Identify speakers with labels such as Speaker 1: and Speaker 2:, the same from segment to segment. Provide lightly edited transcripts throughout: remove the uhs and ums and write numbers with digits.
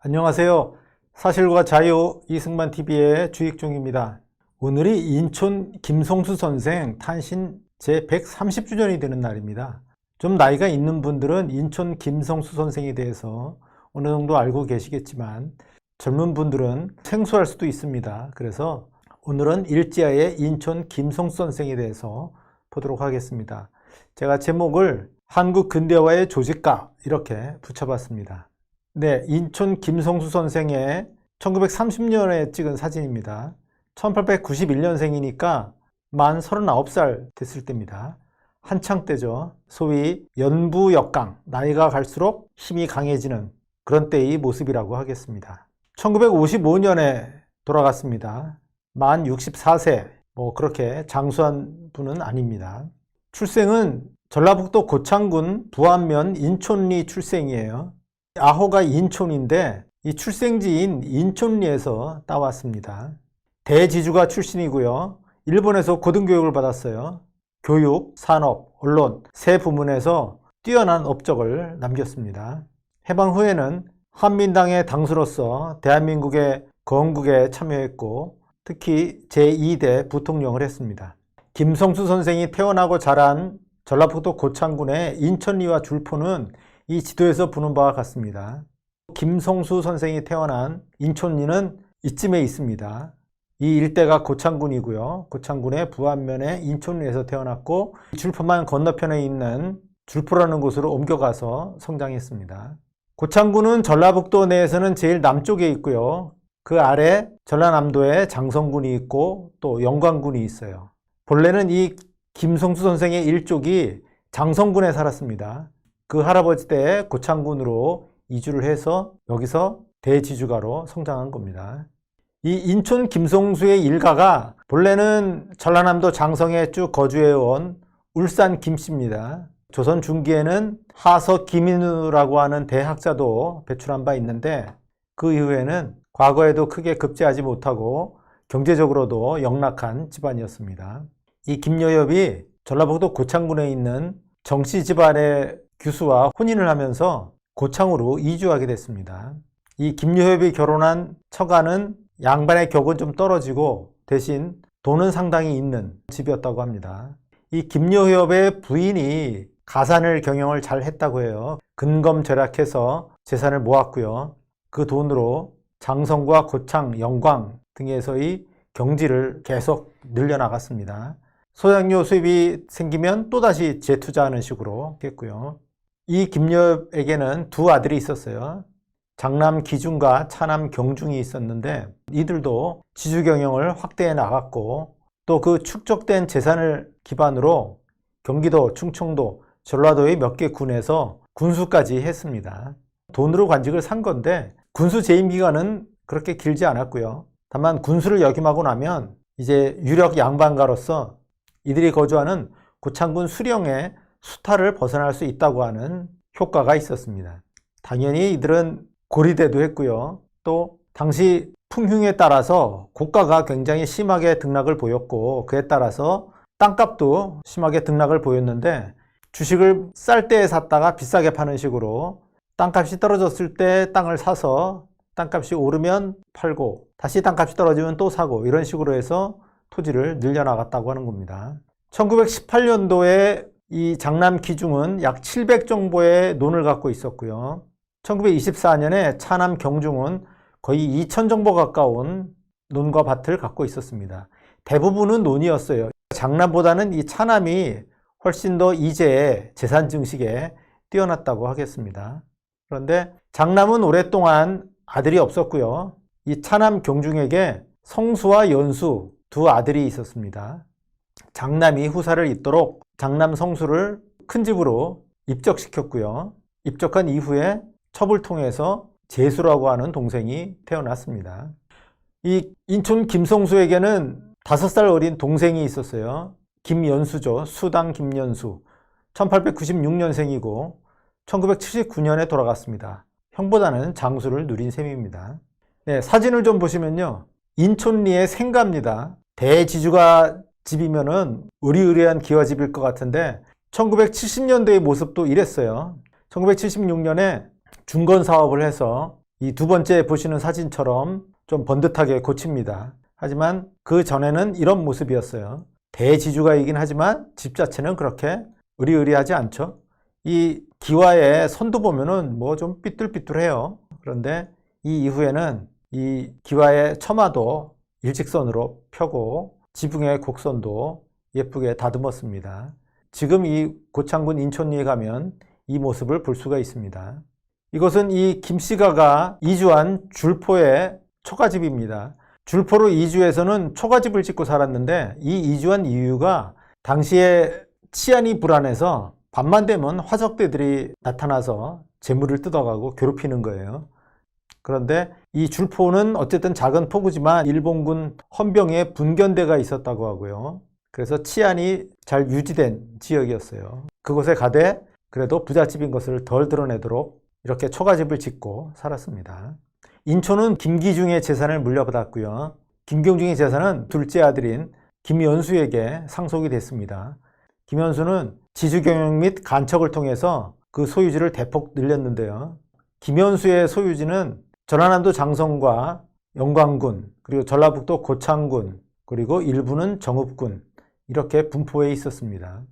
Speaker 1: 안녕하세요. 사실과 자유 이승만TV의 주익종입니다. 오늘이 인천 김성수 선생 탄신 제130주년이 되는 날입니다. 좀 나이가 있는 분들은 인천 김성수 선생에 대해서 어느 정도 알고 계시겠지만 젊은 분들은 생소할 수도 있습니다. 그래서 오늘은 일제의 인천 김성수 선생에 대해서 보도록 하겠습니다. 제가 제목을 한국 근대화의 조직가 이렇게 붙여봤습니다. 네, 인천 김성수 선생의 1930년에 찍은 사진입니다. 1891년생이니까 만 39살 됐을 때입니다. 한창 때죠. 소위 연부역강, 나이가 갈수록 힘이 강해지는 그런 때의 모습이라고 하겠습니다. 1955년에 돌아갔습니다. 만 64세, 그렇게 장수한 분은 아닙니다. 출생은 전라북도 고창군 부안면 인촌리 출생이에요. 아호가 인촌인데 이 출생지인 인촌리에서 따왔습니다. 대지주가 출신이고요. 일본에서 고등교육을 받았어요. 교육, 산업, 언론 세 부문에서 뛰어난 업적을 남겼습니다. 해방 후에는 한민당의 당수로서 대한민국의 건국에 참여했고 특히 제2대 부통령을 했습니다. 김성수 선생이 태어나고 자란 전라북도 고창군의 인천리와 줄포는 이 지도에서 보는 바와 같습니다. 김성수 선생이 태어난 인촌리는 이쯤에 있습니다. 이 일대가 고창군이고요. 고창군의 부안면의 인촌리에서 태어났고 줄포만 건너편에 있는 줄포라는 곳으로 옮겨가서 성장했습니다. 고창군은 전라북도 내에서는 제일 남쪽에 있고요. 그 아래 전라남도에 장성군이 있고 또 영광군이 있어요. 본래는 이 김성수 선생의 일족이 장성군에 살았습니다. 그 할아버지 때 고창군으로 이주를 해서 여기서 대지주가로 성장한 겁니다. 이 인촌 김성수의 일가가 본래는 전라남도 장성에 쭉 거주해온 울산 김씨입니다. 조선 중기에는 하서 김인우라고 하는 대학자도 배출한 바 있는데 그 이후에는 과거에도 크게 급제하지 못하고 경제적으로도 영락한 집안이었습니다. 이 김여엽이 전라북도 고창군에 있는 정씨 집안의 규수와 혼인을 하면서 고창으로 이주하게 됐습니다. 이 김여엽이 결혼한 처가는 양반의 격은 좀 떨어지고 대신 돈은 상당히 있는 집이었다고 합니다. 이 김여엽의 부인이 가산을 경영을 잘 했다고 해요. 근검절약해서 재산을 모았고요. 그 돈으로 장성과 고창, 영광 등에서의 경지를 계속 늘려나갔습니다. 소장료 수입이 생기면 또다시 재투자하는 식으로 했고요. 이 김여엽에게는 두 아들이 있었어요. 장남 기중과 차남 경중이 있었는데 이들도 지주 경영을 확대해 나갔고 또 그 축적된 재산을 기반으로 경기도, 충청도, 전라도의 몇 개 군에서 군수까지 했습니다. 돈으로 관직을 산 건데 군수 재임 기간은 그렇게 길지 않았고요. 다만 군수를 역임하고 나면 이제 유력 양반가로서 이들이 거주하는 고창군 수령의 수탈을 벗어날 수 있다고 하는 효과가 있었습니다. 당연히 이들은 고리대도 했고요. 또 당시 풍흉에 따라서 고가가 굉장히 심하게 등락을 보였고 그에 따라서 땅값도 심하게 등락을 보였는데 주식을 쌀 때 샀다가 비싸게 파는 식으로 땅값이 떨어졌을 때 땅을 사서 땅값이 오르면 팔고 다시 땅값이 떨어지면 또 사고 이런 식으로 해서 토지를 늘려나갔다고 하는 겁니다. 1918년도에 이 장남 기중은 약 700 정도의 논을 갖고 있었고요. 1924년에 차남 경중은 거의 2000 정도 가까운 논과 밭을 갖고 있었습니다. 대부분은 논이었어요. 장남보다는 이 차남이 훨씬 더 이재의 재산 증식에 뛰어났다고 하겠습니다. 그런데 장남은 오랫동안 아들이 없었고요. 이 차남 경중에게 성수와 연수 두 아들이 있었습니다. 장남이 후사를 잇도록 장남 성수를 큰 집으로 입적시켰고요. 입적한 이후에 첩을 통해서 제수라고 하는 동생이 태어났습니다. 이 인촌 김성수에게는 5살 어린 동생이 있었어요. 김연수죠. 수당 김연수. 1896년생이고 1979년에 돌아갔습니다. 형보다는 장수를 누린 셈입니다. 네, 사진을 좀 보시면요. 인촌리의 생가입니다. 대지주가 집이면은 으리으리한 기와집일 것 같은데 1970년대의 모습도 이랬어요. 1976년에 중건 사업을 해서 이 두 번째 보시는 사진처럼 좀 번듯하게 고칩니다. 하지만 그 전에는 이런 모습이었어요. 대지주가이긴 하지만 집 자체는 그렇게 으리으리하지 않죠. 이 기와의 선도 보면은 뭐 좀 삐뚤삐뚤해요. 그런데 이 이후에는 이 기와의 처마도 일직선으로 펴고 지붕의 곡선도 예쁘게 다듬었습니다. 지금 이 고창군 인천리에 가면 이 모습을 볼 수가 있습니다. 이것은 이 김씨가가 이주한 줄포의 초가집입니다. 줄포로 이주해서는 초가집을 짓고 살았는데 이 이주한 이유가 당시에 치안이 불안해서 밤만 되면 화적대들이 나타나서 재물을 뜯어가고 괴롭히는 거예요. 그런데 이 줄포는 어쨌든 작은 포구지만 일본군 헌병에 분견대가 있었다고 하고요. 그래서 치안이 잘 유지된 지역이었어요. 그곳에 가되 그래도 부잣집인 것을 덜 드러내도록 이렇게 초가집을 짓고 살았습니다. 인초는 김기중의 재산을 물려받았고요. 김경중의 재산은 둘째 아들인 김연수에게 상속이 됐습니다. 김연수는 지주경영 및 간척을 통해서 그 소유지를 대폭 늘렸는데요. 김연수의 소유지는 전라남도 장성과 영광군, 그리고 전라북도 고창군, 그리고 일부는 정읍군 이렇게 분포해 있었습니다.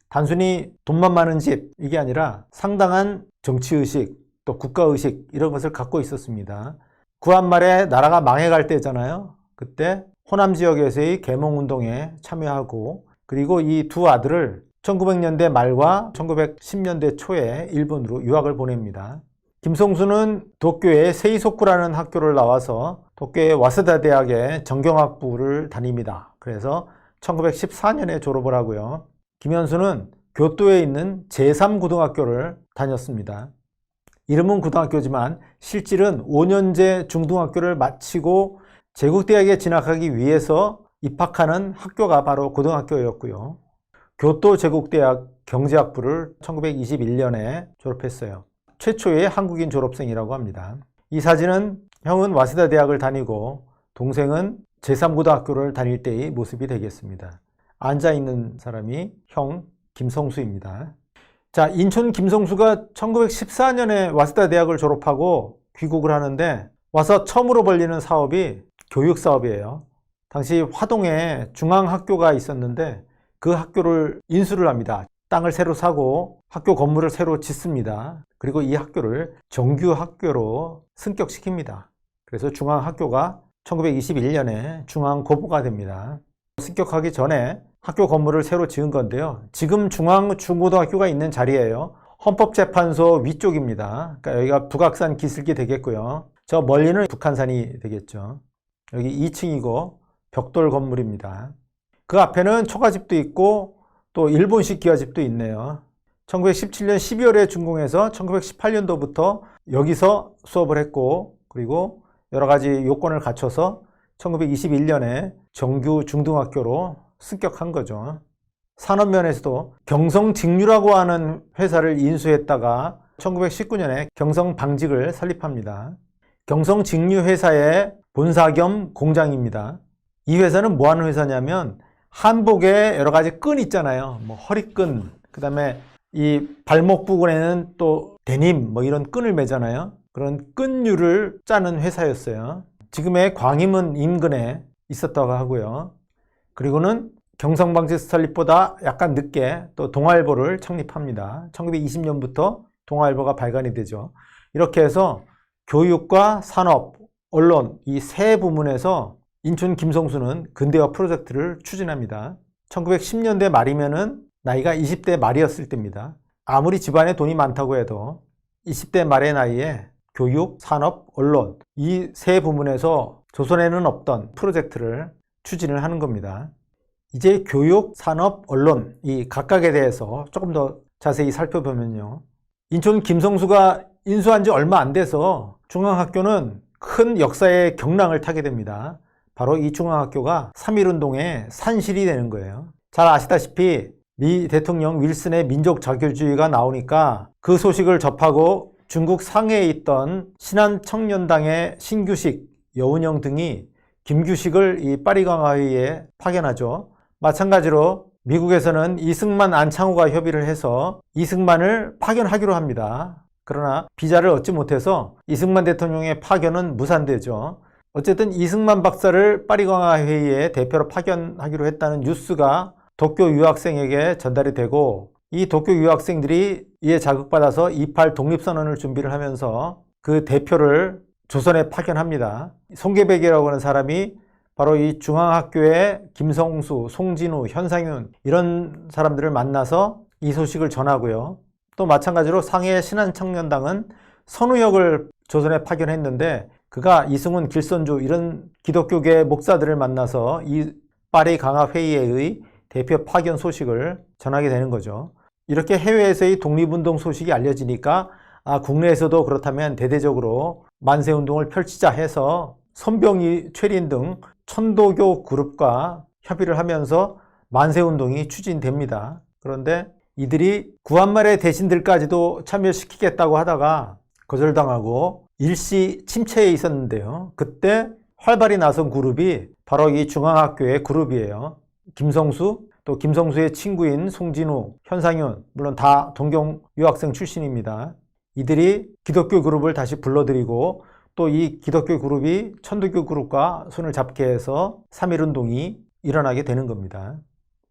Speaker 1: 단순히 돈만 많은 집 이게 아니라 상당한 정치의식 또 국가의식 이런 것을 갖고 있었습니다. 구한 말에 나라가 망해갈 때잖아요. 그때 호남 지역에서의 계몽운동에 참여하고 그리고 이 두 아들을 1900년대 말과 1910년대 초에 일본으로 유학을 보냅니다. 김성수는 도쿄의 세이소쿠라는 학교를 나와서 도쿄의 와세다 대학의 정경학부를 다닙니다. 그래서 1914년에 졸업을 하고요. 김현수는 교토에 있는 제3고등학교를 다녔습니다. 이름은 고등학교지만 실질은 5년제 중등학교를 마치고 제국대학에 진학하기 위해서 입학하는 학교가 바로 고등학교였고요. 교토 제국대학 경제학부를 1921년에 졸업했어요. 최초의 한국인 졸업생이라고 합니다. 이 사진은 형은 와세다 대학을 다니고 동생은 제3고등학교를 다닐 때의 모습이 되겠습니다. 앉아있는 사람이 형 김성수입니다. 자, 인천 김성수가 1914년에 와세다 대학을 졸업하고 귀국을 하는데 와서 처음으로 벌리는 사업이 교육사업이에요. 당시 화동에 중앙학교가 있었는데 그 학교를 인수를 합니다. 땅을 새로 사고 학교 건물을 새로 짓습니다. 그리고 이 학교를 정규학교로 승격시킵니다. 그래서 중앙학교가 1921년에 중앙고보가 됩니다. 승격하기 전에 학교 건물을 새로 지은 건데요. 지금 중앙중고등학교가 있는 자리예요. 헌법재판소 위쪽입니다. 그러니까 여기가 북악산 기슭이 되겠고요. 저 멀리는 북한산이 되겠죠. 여기 2층이고 벽돌 건물입니다. 그 앞에는 초가집도 있고 또 일본식 기와집도 있네요. 1917년 12월에 준공해서 1918년도부터 여기서 수업을 했고 그리고 여러 가지 요건을 갖춰서 1921년에 정규 중등학교로 승격한 거죠. 산업면에서도 경성직류라고 하는 회사를 인수했다가 1919년에 경성방직을 설립합니다. 경성직류 회사의 본사 겸 공장입니다. 이 회사는 뭐 하는 회사냐면 한복에 여러 가지 끈 있잖아요. 뭐 허리끈, 그 다음에 이 발목 부분에는 또 데님 뭐 이런 끈을 매잖아요. 그런 끈류를 짜는 회사였어요. 지금의 광화문 인근에 있었다고 하고요. 그리고는 경성방직 설립보다 약간 늦게 또 동아일보를 창립합니다. 1920년부터 동아일보가 발간이 되죠. 이렇게 해서 교육과 산업, 언론 이 세 부문에서 인천 김성수는 근대화 프로젝트를 추진합니다. 1910년대 말이면은 나이가 20대 말이었을 때입니다. 아무리 집안에 돈이 많다고 해도 20대 말의 나이에 교육, 산업, 언론 이 세 부문에서 조선에는 없던 프로젝트를 추진을 하는 겁니다. 이제 교육, 산업, 언론 이 각각에 대해서 조금 더 자세히 살펴보면요. 인천 김성수가 인수한 지 얼마 안 돼서 중앙학교는 큰 역사의 경랑을 타게 됩니다. 바로 이 중앙학교가 3.1운동의 산실이 되는 거예요. 잘 아시다시피 미 대통령 윌슨의 민족 자결주의가 나오니까 그 소식을 접하고 중국 상해에 있던 신한청년당의 신규식, 여운형 등이 김규식을 이 파리강화회의에 파견하죠. 마찬가지로 미국에서는 이승만, 안창호가 협의를 해서 이승만을 파견하기로 합니다. 그러나 비자를 얻지 못해서 이승만 대통령의 파견은 무산되죠. 어쨌든 이승만 박사를 파리강화 회의에 대표로 파견하기로 했다는 뉴스가 도쿄 유학생에게 전달이 되고, 이 도쿄 유학생들이 이에 자극받아서 28 독립선언을 준비를 하면서 그 대표를 조선에 파견합니다. 송계백이라고 하는 사람이 바로 이 중앙학교의 김성수, 송진우, 현상윤 이런 사람들을 만나서 이 소식을 전하고요. 또 마찬가지로 상해 신한청년당은 선우혁을 조선에 파견했는데, 그가 이승훈, 길선주 이런 기독교계 목사들을 만나서 이 파리 강화 회의의 대표 파견 소식을 전하게 되는 거죠. 이렇게 해외에서의 독립운동 소식이 알려지니까 국내에서도 그렇다면 대대적으로 만세운동을 펼치자 해서 손병희, 최린 등 천도교 그룹과 협의를 하면서 만세운동이 추진됩니다. 그런데 이들이 구한말의 대신들까지도 참여시키겠다고 하다가 거절당하고 일시 침체에 있었는데요. 그때 활발히 나선 그룹이 바로 이 중앙학교의 그룹이에요. 김성수, 또 김성수의 친구인 송진우, 현상윤, 물론 다 동경 유학생 출신입니다. 이들이 기독교 그룹을 다시 불러들이고 또 이 기독교 그룹이 천도교 그룹과 손을 잡게 해서 3.1운동이 일어나게 되는 겁니다.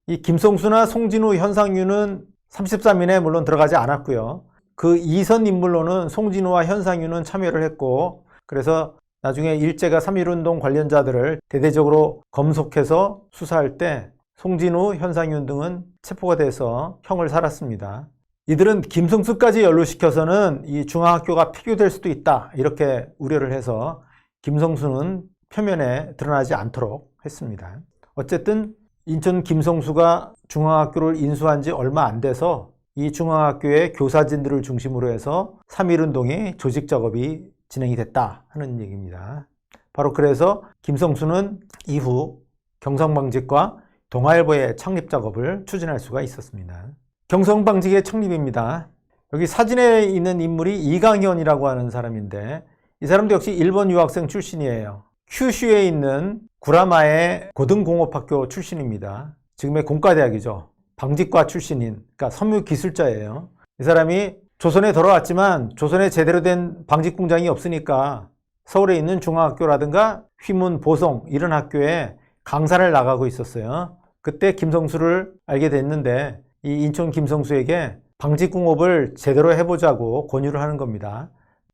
Speaker 1: 이 김성수나 송진우, 현상윤은 33인에 물론 들어가지 않았고요. 그 이선 인물로는 송진우와 현상윤은 참여를 했고, 그래서 나중에 일제가 3.1운동 관련자들을 대대적으로 검속해서 수사할 때 송진우, 현상윤 등은 체포가 돼서 형을 살았습니다. 이들은 김성수까지 연루시켜서는 이 중앙학교가 폐교될 수도 있다 이렇게 우려를 해서 김성수는 표면에 드러나지 않도록 했습니다. 어쨌든 인천 김성수가 중앙학교를 인수한 지 얼마 안 돼서 이 중앙학교의 교사진들을 중심으로 해서 3.1운동의 조직 작업이 진행이 됐다 하는 얘기입니다. 바로 그래서 김성수는 이후 경성방직과 동아일보의 창립 작업을 추진할 수가 있었습니다. 경성방직의 창립입니다. 여기 사진에 있는 인물이 이강현이라고 하는 사람인데, 이 사람도 역시 일본 유학생 출신이에요. 큐슈에 있는 구라마의 고등공업학교 출신입니다. 지금의 공과대학이죠. 방직과 출신인, 그러니까 섬유기술자예요. 이 사람이 조선에 돌아왔지만 조선에 제대로 된 방직 공장이 없으니까 서울에 있는 중앙학교라든가 휘문, 보성 이런 학교에 강사를 나가고 있었어요. 그때 김성수를 알게 됐는데 이 인천 김성수에게 방직공업을 제대로 해보자고 권유를 하는 겁니다.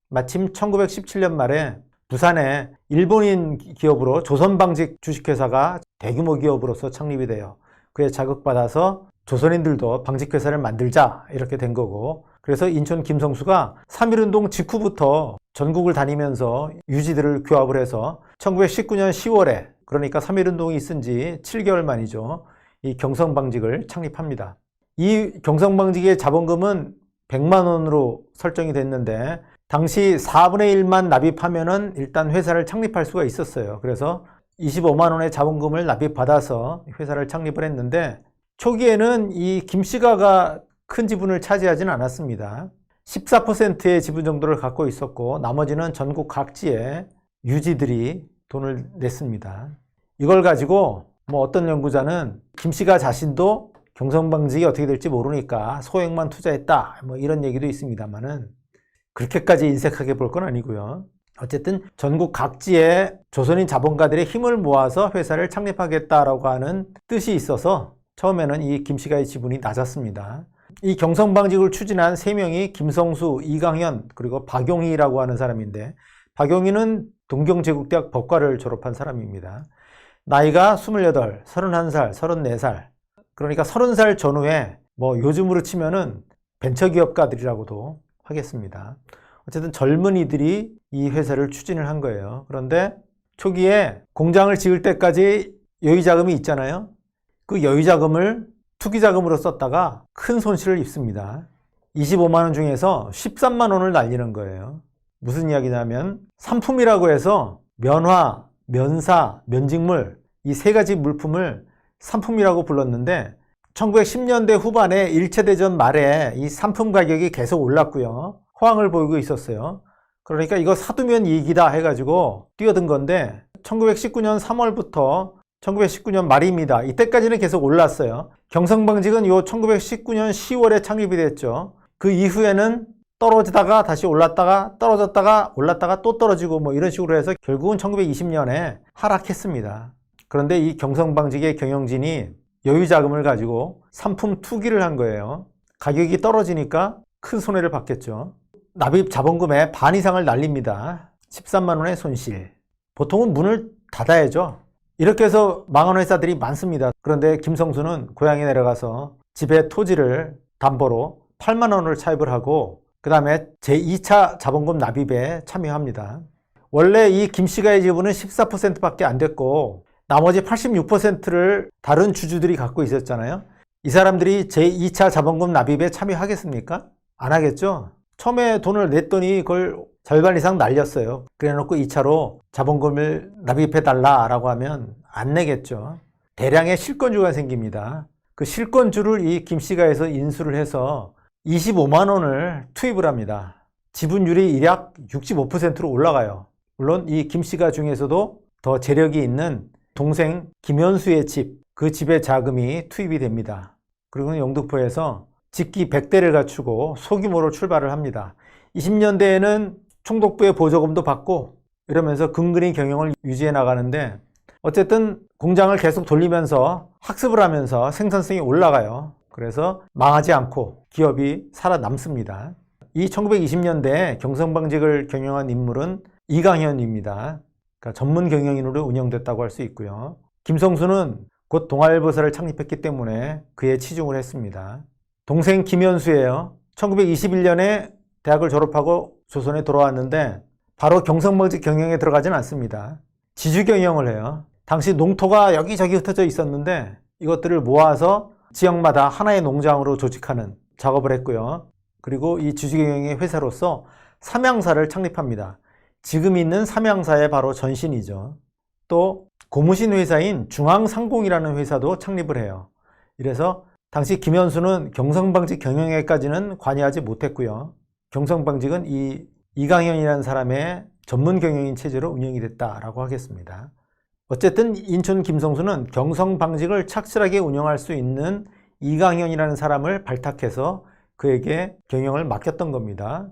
Speaker 1: 마침 1917년 말에 부산에 일본인 기업으로 조선방직 주식회사가 대규모 기업으로서 창립이 돼요. 그에 자극받아서 조선인들도 방직회사를 만들자 이렇게 된 거고, 그래서 인천 김성수가 3.1운동 직후부터 전국을 다니면서 유지들을 교합을 해서 1919년 10월에, 그러니까 3.1운동이 있은 지 7개월 만이죠, 이 경성방직을 창립합니다. 이 경성방직의 자본금은 100만 원으로 설정이 됐는데 당시 4분의 1만 납입하면은 일단 회사를 창립할 수가 있었어요. 그래서 25만 원의 자본금을 납입받아서 회사를 창립을 했는데, 초기에는 이 김씨가가 큰 지분을 차지하지는 않았습니다. 14%의 지분 정도를 갖고 있었고 나머지는 전국 각지에 유지들이 돈을 냈습니다. 이걸 가지고 어떤 연구자는 김씨가 자신도 경성방직이 어떻게 될지 모르니까 소액만 투자했다 이런 얘기도 있습니다만은 그렇게까지 인색하게 볼 건 아니고요. 어쨌든 전국 각지에 조선인 자본가들의 힘을 모아서 회사를 창립하겠다라고 하는 뜻이 있어서 처음에는 이 김씨가의 지분이 낮았습니다. 이 경성방직을 추진한 3명이 김성수, 이강현, 그리고 박용희라고 하는 사람인데, 박용희는 동경제국대학 법과를 졸업한 사람입니다. 나이가 28, 31살, 34살, 그러니까 30살 전후에 요즘으로 치면은 벤처기업가들이라고도 하겠습니다. 어쨌든 젊은이들이 이 회사를 추진을 한 거예요. 그런데 초기에 공장을 지을 때까지 여유자금이 있잖아요. 그 여유자금을 투기자금으로 썼다가 큰 손실을 입습니다. 25만 원 중에서 13만 원을 날리는 거예요. 무슨 이야기냐면 상품이라고 해서 면화, 면사, 면직물 이 3가지 물품을 상품이라고 불렀는데 1910년대 후반에 1차 대전 말에 이 상품 가격이 계속 올랐고요. 호황을 보이고 있었어요. 그러니까 이거 사두면 이익이다 해가지고 뛰어든 건데 1919년 3월부터 1919년 말입니다. 이때까지는 계속 올랐어요. 경성방직은 요 1919년 10월에 창립이 됐죠. 그 이후에는 떨어지다가 다시 올랐다가 떨어졌다가 올랐다가 또 떨어지고 뭐 이런 식으로 해서 결국은 1920년에 하락했습니다. 그런데 이 경성방직의 경영진이 여유 자금을 가지고 상품 투기를 한 거예요. 가격이 떨어지니까 큰 손해를 봤겠죠. 납입 자본금의 반 이상을 날립니다. 13만 원의 손실. 보통은 문을 닫아야죠. 이렇게 해서 망한 회사들이 많습니다. 그런데 김성수는 고향에 내려가서 집에 토지를 담보로 8만 원을 차입을 하고 그 다음에 제2차 자본금 납입에 참여합니다. 원래 이 김씨가의 지분은 14%밖에 안 됐고 나머지 86%를 다른 주주들이 갖고 있었잖아요. 이 사람들이 제2차 자본금 납입에 참여하겠습니까? 안 하겠죠. 처음에 돈을 냈더니 그걸 절반 이상 날렸어요. 그래놓고 2차로 자본금을 납입해달라라고 하면 안 내겠죠. 대량의 실권주가 생깁니다. 그 실권주를 이 김씨가에서 인수를 해서 25만 원을 투입을 합니다. 지분율이 약 65%로 올라가요. 물론 이 김씨가 중에서도 더 재력이 있는 동생 김현수의 집, 그 집의 자금이 투입이 됩니다. 그리고 영등포에서 직기 100대를 갖추고 소규모로 출발을 합니다. 20년대에는 총독부의 보조금도 받고 이러면서 근근히 경영을 유지해 나가는데 어쨌든 공장을 계속 돌리면서 학습을 하면서 생산성이 올라가요. 그래서 망하지 않고 기업이 살아남습니다. 이 1920년대에 경성방직을 경영한 인물은 이강현입니다. 그러니까 전문 경영인으로 운영됐다고 할 수 있고요. 김성수는 곧 동아일보사를 창립했기 때문에 그에 치중을 했습니다. 동생 김현수예요. 1921년에 대학을 졸업하고 조선에 돌아왔는데 바로 경성방직 경영에 들어가진 않습니다. 지주 경영을 해요. 당시 농토가 여기저기 흩어져 있었는데 이것들을 모아서 지역마다 하나의 농장으로 조직하는 작업을 했고요. 그리고 이 지주 경영의 회사로서 삼양사를 창립합니다. 지금 있는 삼양사의 바로 전신이죠. 또 고무신 회사인 중앙상공이라는 회사도 창립을 해요. 이래서 당시 김현수는 경성방직 경영에까지는 관여하지 못했고요. 경성방직은 이 이강현이라는 사람의 전문 경영인 체제로 운영이 됐다라고 하겠습니다. 어쨌든 인천 김성수는 경성방직을 착실하게 운영할 수 있는 이강현이라는 사람을 발탁해서 그에게 경영을 맡겼던 겁니다.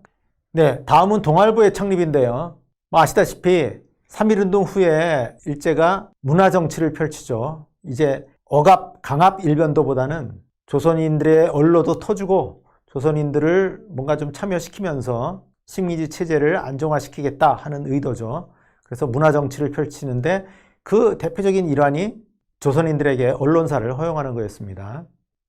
Speaker 1: 네, 다음은 동아일보의 창립인데요. 아시다시피 3.1운동 후에 일제가 문화정치를 펼치죠. 이제 억압, 강압 일변도보다는 조선인들의 언로도 터주고 조선인들을 뭔가 좀 참여시키면서 식민지 체제를 안정화시키겠다 하는 의도죠. 그래서 문화정치를 펼치는데 그 대표적인 일환이 조선인들에게 언론사를 허용하는 거였습니다.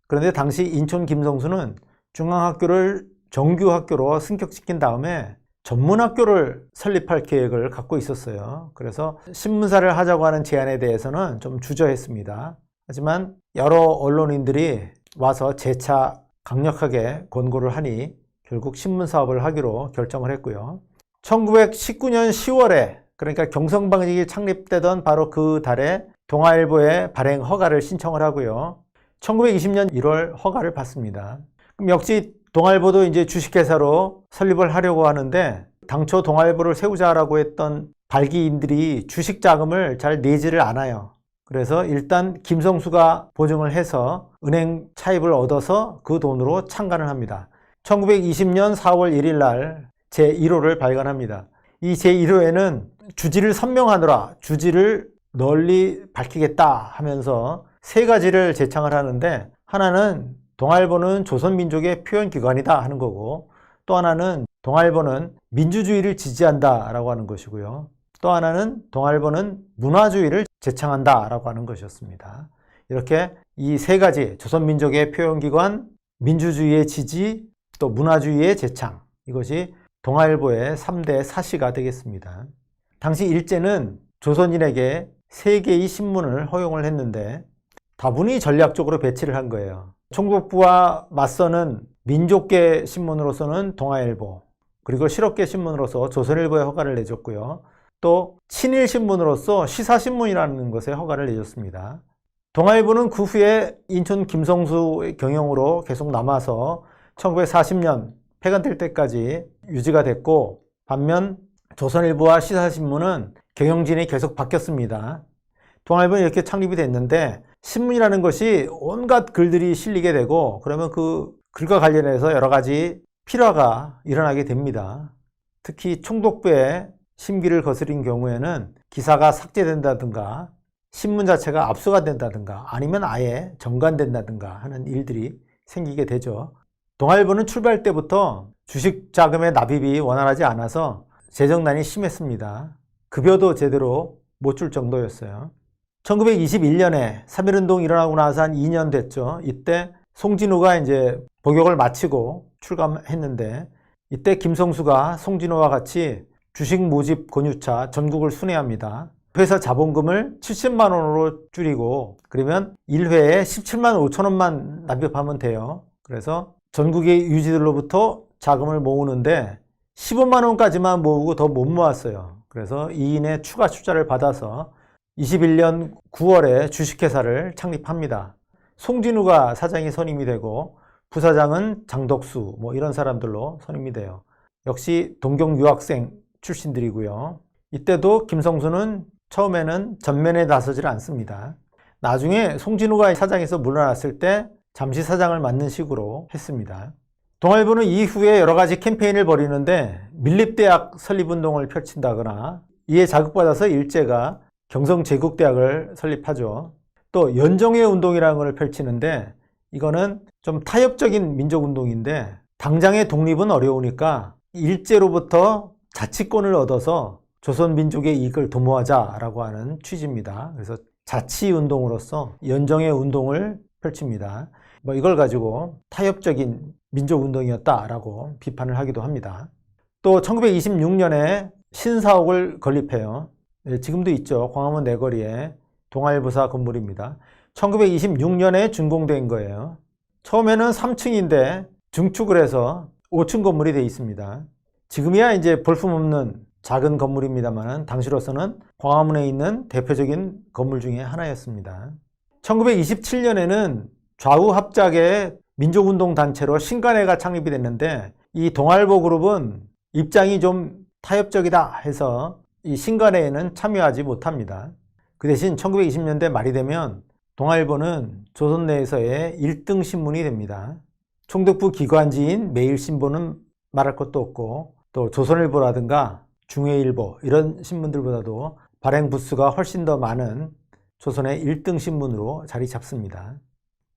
Speaker 1: 그런데 당시 인천 김성수는 중앙학교를 정규학교로 승격시킨 다음에 전문학교를 설립할 계획을 갖고 있었어요. 그래서 신문사를 하자고 하는 제안에 대해서는 좀 주저했습니다. 하지만 여러 언론인들이 와서 재차 강력하게 권고를 하니 결국 신문사업을 하기로 결정을 했고요. 1919년 10월에 그러니까 경성방직이 창립되던 바로 그 달에 동아일보에 발행 허가를 신청을 하고요. 1920년 1월 허가를 받습니다. 그럼 역시 동아일보도 이제 주식회사로 설립을 하려고 하는데 당초 동아일보를 세우자라고 했던 발기인들이 주식 자금을 잘 내지를 않아요. 그래서 일단 김성수가 보증을 해서 은행 차입을 얻어서 그 돈으로 창간을 합니다. 1920년 4월 1일 날 제1호를 발간합니다. 이 제1호에는 주지를 선명하노라, 주지를 널리 밝히겠다 하면서 세 가지를 제창을 하는데 하나는 동아일보는 조선민족의 표현기관이다 하는 거고 또 하나는 동아일보는 민주주의를 지지한다 라고 하는 것이고요. 또 하나는 동아일보는 문화주의를 제창한다 라고 하는 것이었습니다. 이렇게 이 세 가지 조선민족의 표현기관, 민주주의의 지지, 또 문화주의의 제창 이것이 동아일보의 3대 사시가 되겠습니다. 당시 일제는 조선인에게 3개의 신문을 허용을 했는데 다분히 전략적으로 배치를 한 거예요. 총독부와 맞서는 민족계 신문으로서는 동아일보, 그리고 실업계 신문으로서 조선일보에 허가를 내줬고요. 또 친일 신문으로서 시사신문이라는 것에 허가를 내줬습니다. 동아일보는 그 후에 인천 김성수의 경영으로 계속 남아서 1940년 폐간될 때까지 유지가 됐고 반면 조선일보와 시사신문은 경영진이 계속 바뀌었습니다. 동아일보는 이렇게 창립이 됐는데 신문이라는 것이 온갖 글들이 실리게 되고 그러면 그 글과 관련해서 여러 가지 필화가 일어나게 됩니다. 특히 총독부의 심기를 거스린 경우에는 기사가 삭제된다든가 신문 자체가 압수가 된다든가 아니면 아예 정관된다든가 하는 일들이 생기게 되죠. 동아일보는 출발 때부터 주식 자금의 납입이 원활하지 않아서 재정난이 심했습니다. 급여도 제대로 못 줄 정도였어요. 1921년에 3.1운동 일어나고 나서 한 2년 됐죠. 이때 송진우가 이제 복역을 마치고 출감했는데 이때 김성수가 송진우와 같이 주식 모집 권유차 전국을 순회합니다. 회사 자본금을 70만 원으로 줄이고 그러면 1회에 17만 5천 원만 납입하면 돼요. 그래서 전국의 유지들로부터 자금을 모으는데 15만 원까지만 모으고 더 못 모았어요. 그래서 2인의 추가 투자를 받아서 21년 9월에 주식회사를 창립합니다. 송진우가 사장이 선임이 되고 부사장은 장덕수 이런 사람들로 선임이 돼요. 역시 동경 유학생 출신들이고요. 이때도 김성수는 처음에는 전면에 나서질 않습니다. 나중에 송진우가 사장에서 물러났을 때 잠시 사장을 맡는 식으로 했습니다. 동아일보는 이후에 여러 가지 캠페인을 벌이는데 밀립대학 설립운동을 펼친다거나 이에 자극받아서 일제가 경성제국대학을 설립하죠. 또 연정회 운동이라는 걸 펼치는데 이거는 좀 타협적인 민족운동인데 당장의 독립은 어려우니까 일제로부터 자치권을 얻어서 조선민족의 이익을 도모하자라고 하는 취지입니다. 그래서 자치운동으로서 연정회 운동을 펼칩니다. 이걸 가지고 타협적인 민족운동이었다라고 비판을 하기도 합니다. 또 1926년에 신사옥을 건립해요. 지금도 있죠. 광화문 내거리에 동아일보사 건물입니다. 1926년에 준공된 거예요. 처음에는 3층인데 중축을 해서 5층 건물이 되어 있습니다. 지금이야 이제 볼품없는 작은 건물입니다만 당시로서는 광화문에 있는 대표적인 건물 중에 하나였습니다. 1927년에는 좌우 합작의 민족운동 단체로 신간회가 창립이 됐는데 이 동아일보 그룹은 입장이 좀 타협적이다 해서 이 신간회에는 참여하지 못합니다. 그 대신 1920년대 말이 되면 동아일보는 조선 내에서의 1등 신문이 됩니다. 총독부 기관지인 매일신보는 말할 것도 없고 또 조선일보라든가 중해일보 이런 신문들보다도 발행 부수가 훨씬 더 많은 조선의 1등 신문으로 자리 잡습니다.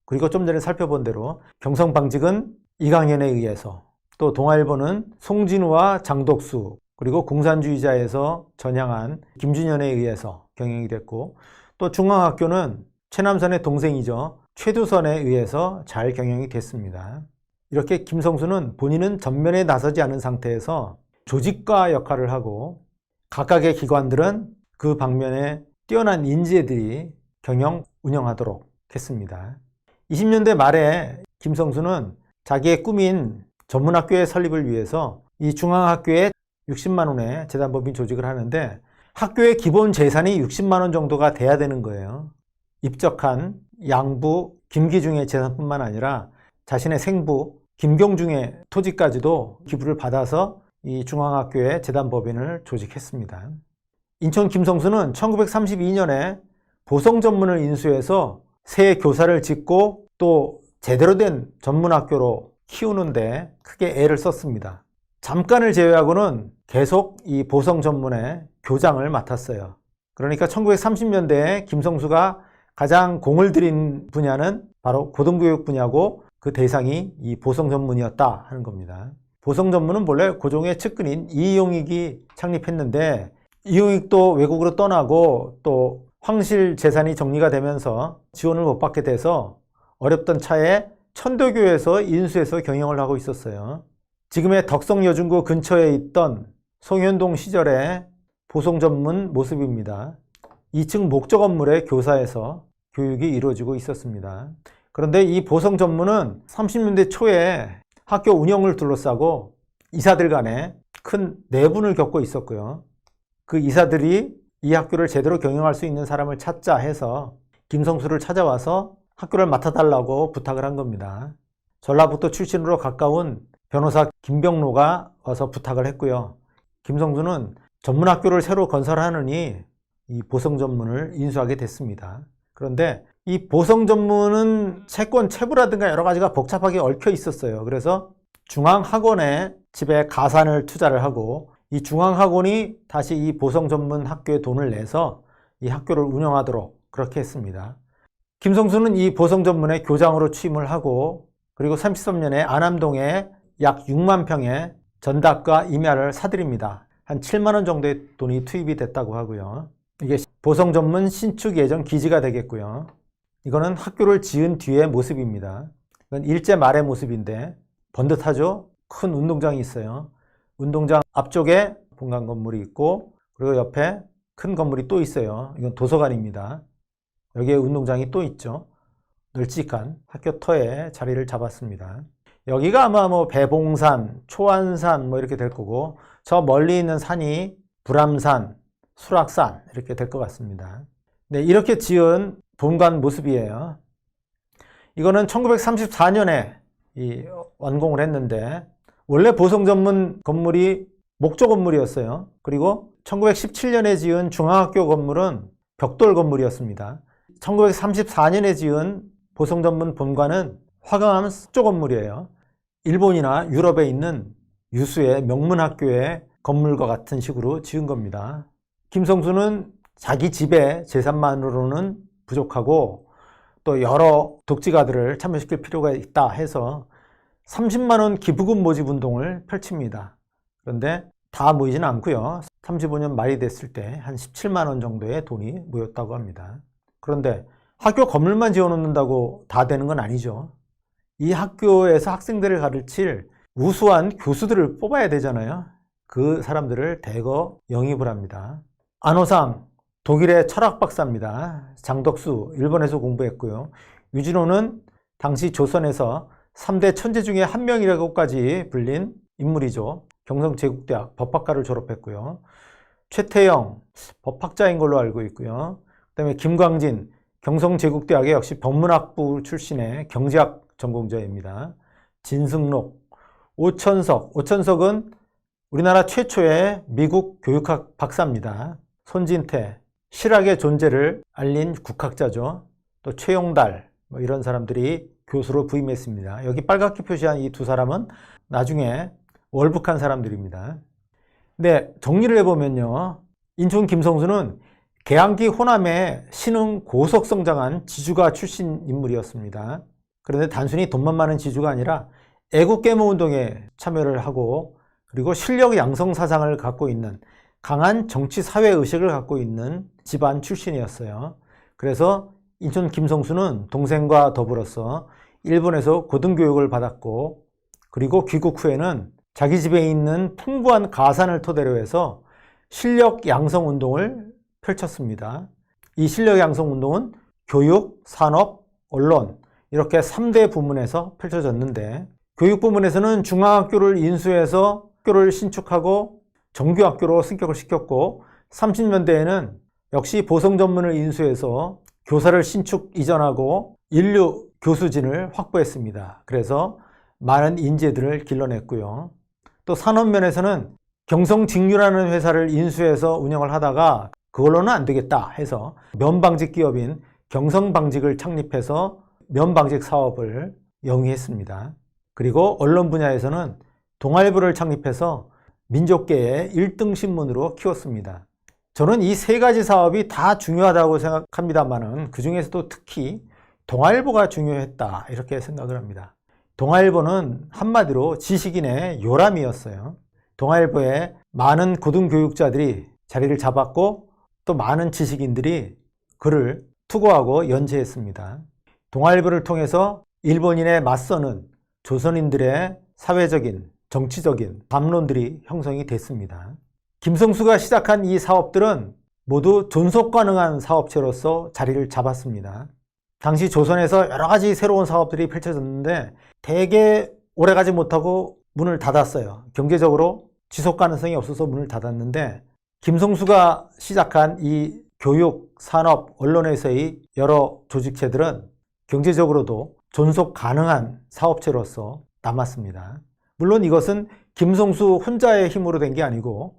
Speaker 1: 그리고 좀 전에 살펴본 대로 경성방직은 이강현에 의해서 또 동아일보는 송진우와 장덕수 그리고 공산주의자에서 전향한 김준현에 의해서 경영이 됐고 또 중앙학교는 최남선의 동생이죠. 최두선에 의해서 잘 경영이 됐습니다. 이렇게 김성수는 본인은 전면에 나서지 않은 상태에서 조직과 역할을 하고 각각의 기관들은 그 방면에 뛰어난 인재들이 경영 운영하도록 했습니다. 20년대 말에 김성수는 자기의 꿈인 전문학교의 설립을 위해서 이 중앙학교에 60만 원의 재단법인 조직을 하는데 학교의 기본 재산이 60만 원 정도가 돼야 되는 거예요. 입적한 양부 김기중의 재산뿐만 아니라 자신의 생부 김경중의 토지까지도 기부를 받아서 이 중앙학교의 재단법인을 조직했습니다. 인천 김성수는 1932년에 보성전문을 인수해서 새 교사를 짓고 또 제대로 된 전문학교로 키우는데 크게 애를 썼습니다. 잠깐을 제외하고는 계속 이 보성전문의 교장을 맡았어요. 그러니까 1930년대에 김성수가 가장 공을 들인 분야는 바로 고등교육 분야고 그 대상이 이 보성전문이었다 하는 겁니다. 보성전문은 본래 고종의 측근인 이용익이 창립했는데 이용익도 외국으로 떠나고 또 황실 재산이 정리가 되면서 지원을 못 받게 돼서 어렵던 차에 천도교에서 인수해서 경영을 하고 있었어요. 지금의 덕성여중고 근처에 있던 송현동 시절의 보성전문 모습입니다. 2층 목조 건물의 교사에서 교육이 이루어지고 있었습니다. 그런데 이 보성전문은 30년대 초에 학교 운영을 둘러싸고 이사들 간에 큰 내분을 겪고 있었고요. 그 이사들이 이 학교를 제대로 경영할 수 있는 사람을 찾자 해서 김성수를 찾아와서 학교를 맡아달라고 부탁을 한 겁니다. 전라북도 출신으로 가까운 변호사 김병로가 와서 부탁을 했고요. 김성수는 전문학교를 새로 건설하느니 이 보성전문을 인수하게 됐습니다. 그런데 이 보성전문은 채권, 채부라든가 여러 가지가 복잡하게 얽혀 있었어요. 그래서 중앙학원에 집에 가산을 투자를 하고 이 중앙학원이 다시 이 보성전문학교에 돈을 내서 이 학교를 운영하도록 그렇게 했습니다. 김성수는 이 보성전문의 교장으로 취임을 하고 그리고 33년에 안암동에 약 6만 평의 전답과 임야를 사들입니다. 한 7만 원 정도의 돈이 투입이 됐다고 하고요. 이게 보성전문 신축 예정 기지가 되겠고요. 이거는 학교를 지은 뒤의 모습입니다. 이건 일제 말의 모습인데 번듯하죠? 큰 운동장이 있어요. 운동장 앞쪽에 본관 건물이 있고 그리고 옆에 큰 건물이 또 있어요. 이건 도서관입니다. 여기에 운동장이 또 있죠. 널찍한 학교 터에 자리를 잡았습니다. 여기가 아마 배봉산, 초안산 이렇게 될 거고 저 멀리 있는 산이 불암산, 수락산 이렇게 될 것 같습니다. 네, 이렇게 지은 본관 모습이에요. 이거는 1934년에 완공을 했는데 원래 보성전문 건물이 목조 건물이었어요. 그리고 1917년에 지은 중앙학교 건물은 벽돌 건물이었습니다. 1934년에 지은 보성전문 본관은 화강암 석조 건물이에요. 일본이나 유럽에 있는 유수의 명문학교의 건물과 같은 식으로 지은 겁니다. 김성수는 자기 집의 재산만으로는 부족하고 또 여러 독지가들을 참여시킬 필요가 있다 해서 30만 원 기부금 모집 운동을 펼칩니다. 그런데 다 모이지는 않고요. 35년 말이 됐을 때 한 17만 원 정도의 돈이 모였다고 합니다. 그런데 학교 건물만 지어놓는다고 다 되는 건 아니죠. 이 학교에서 학생들을 가르칠 우수한 교수들을 뽑아야 되잖아요. 그 사람들을 대거 영입을 합니다. 안호상, 독일의 철학 박사입니다. 장덕수, 일본에서 공부했고요. 유진호는 당시 조선에서 3대 천재 중에 한 명이라고까지 불린 인물이죠. 경성제국대학 법학과를 졸업했고요. 최태영, 법학자인 걸로 알고 있고요. 그 다음에 김광진, 경성제국대학의 역시 법문학부 출신의 경제학 전공자입니다. 진승록, 오천석은 우리나라 최초의 미국 교육학 박사입니다. 손진태, 실학의 존재를 알린 국학자죠. 또 최용달, 이런 사람들이 교수로 부임했습니다. 여기 빨갛게 표시한 이 두 사람은 나중에 월북한 사람들입니다. 근데 정리를 해보면요. 인천 김성수는 개항기 호남의 신흥 고속성장한 지주가 출신 인물이었습니다. 그런데 단순히 돈만 많은 지주가 아니라 애국계모운동에 참여를 하고 그리고 실력 양성 사상을 갖고 있는 강한 정치 사회 의식을 갖고 있는 집안 출신이었어요. 그래서 인천 김성수는 동생과 더불어서 일본에서 고등교육을 받았고 그리고 귀국 후에는 자기 집에 있는 풍부한 가산을 토대로 해서 실력 양성 운동을 펼쳤습니다. 이 실력 양성 운동은 교육, 산업, 언론 이렇게 3대 부문에서 펼쳐졌는데 교육 부문에서는 중앙학교를 인수해서 학교를 신축하고 정규학교로 승격을 시켰고 30년대에는 역시 보성전문을 인수해서 교사를 신축 이전하고 인류 교수진을 확보했습니다. 그래서 많은 인재들을 길러냈고요. 또 산업면에서는 경성직류라는 회사를 인수해서 운영을 하다가 그걸로는 안 되겠다 해서 면방직 기업인 경성방직을 창립해서 면방직 사업을 영위했습니다. 그리고 언론 분야에서는 동아일보를 창립해서 민족계의 1등 신문으로 키웠습니다. 저는 이 세 가지 사업이 다 중요하다고 생각합니다만은 그 중에서도 특히 동아일보가 중요했다 이렇게 생각을 합니다. 동아일보는 한마디로 지식인의 요람이었어요. 동아일보에 많은 고등교육자들이 자리를 잡았고 또 많은 지식인들이 그를 투고하고 연재했습니다. 동아일보를 통해서 일본인에 맞서는 조선인들의 사회적인, 정치적인 담론들이 형성이 됐습니다. 김성수가 시작한 이 사업들은 모두 존속 가능한 사업체로서 자리를 잡았습니다. 당시 조선에서 여러 가지 새로운 사업들이 펼쳐졌는데 대개 오래가지 못하고 문을 닫았어요. 경제적으로 지속 가능성이 없어서 문을 닫았는데 김성수가 시작한 이 교육, 산업, 언론에서의 여러 조직체들은 경제적으로도 존속 가능한 사업체로서 남았습니다. 물론 이것은 김성수 혼자의 힘으로 된 게 아니고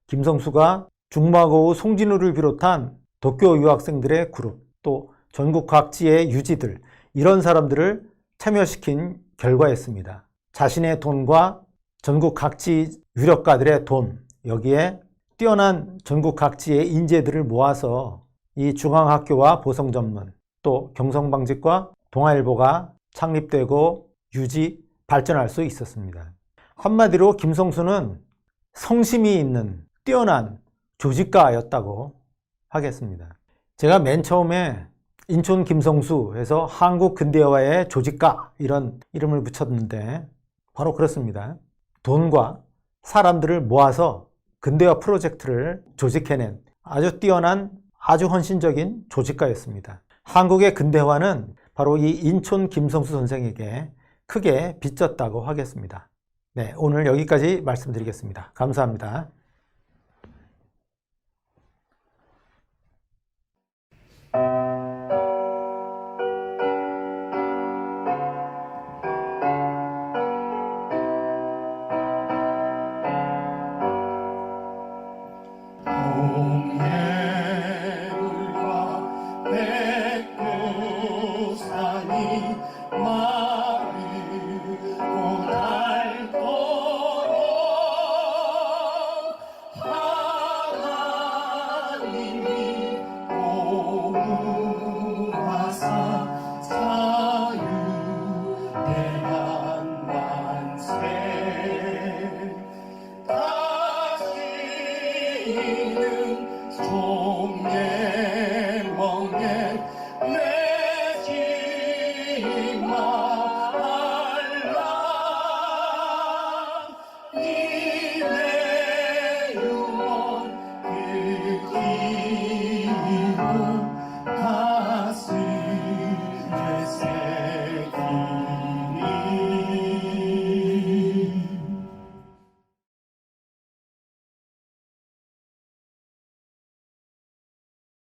Speaker 1: 김성수가 중마고우 송진우를 비롯한 도쿄 유학생들의 그룹 또 전국 각지의 유지들 이런 사람들을 참여시킨 결과였습니다. 자신의 돈과 전국 각지 유력가들의 돈, 여기에 뛰어난 전국 각지의 인재들을 모아서 이 중앙학교와 보성전문, 또 경성방직과 동아일보가 창립되고 유지, 발전할 수 있었습니다. 한마디로 김성수는 성심이 있는 뛰어난 조직가였다고 하겠습니다. 제가 맨 처음에 인촌 김성수 해서 한국 근대화의 조직가 이런 이름을 붙였는데 바로 그렇습니다. 돈과 사람들을 모아서 근대화 프로젝트를 조직해낸 아주 뛰어난 아주 헌신적인 조직가였습니다. 한국의 근대화는 바로 이 인촌 김성수 선생에게 크게 빚졌다고 하겠습니다. 네, 오늘 여기까지 말씀드리겠습니다. 감사합니다.